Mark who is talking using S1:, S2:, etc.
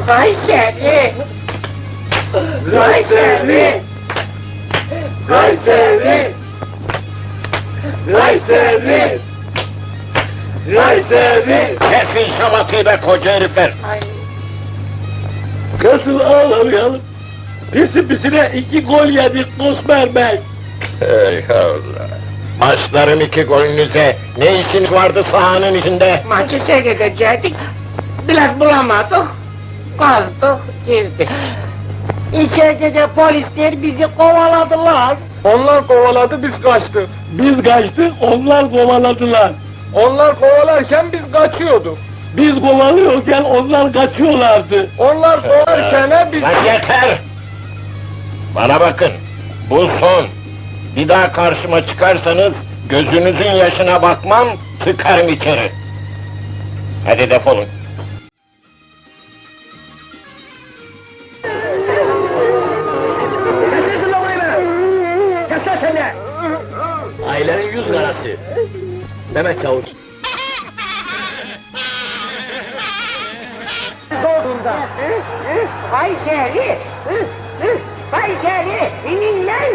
S1: Kayseri! Kayseri! Kayseri! Kayseri! Kayseri!
S2: Kesin şamatıyı be koca herifler!
S1: Ay,
S3: Nasıl ağlamayalım? Pisi pisine 2 gol yedik Kosmer Bey.
S2: Ey Allah! Başlarım 2 golünüze! Ne işin vardı sahanın içinde?
S1: maçı seyredecektik. Biraz bulamadık. Kazdık, girdik. İçeride de polisler bizi kovaladılar.
S3: Onlar kovaladı, biz kaçtık. Biz kaçtık, onlar kovaladılar. Onlar kovalarken biz kaçıyorduk. Biz kovalıyorken onlar kaçıyorlardı. Onlar kovalarken biz...
S2: Lan yeter! Bana bakın, bu son! Bir daha karşıma çıkarsanız, gözünüzün yaşına bakmam, tıkarım içeri! Hadi defolun!
S3: Ailenin yüz karası. Mehmet Çavuş.
S1: Doğduğunda. Kayseri! Kayseri! İnin lan!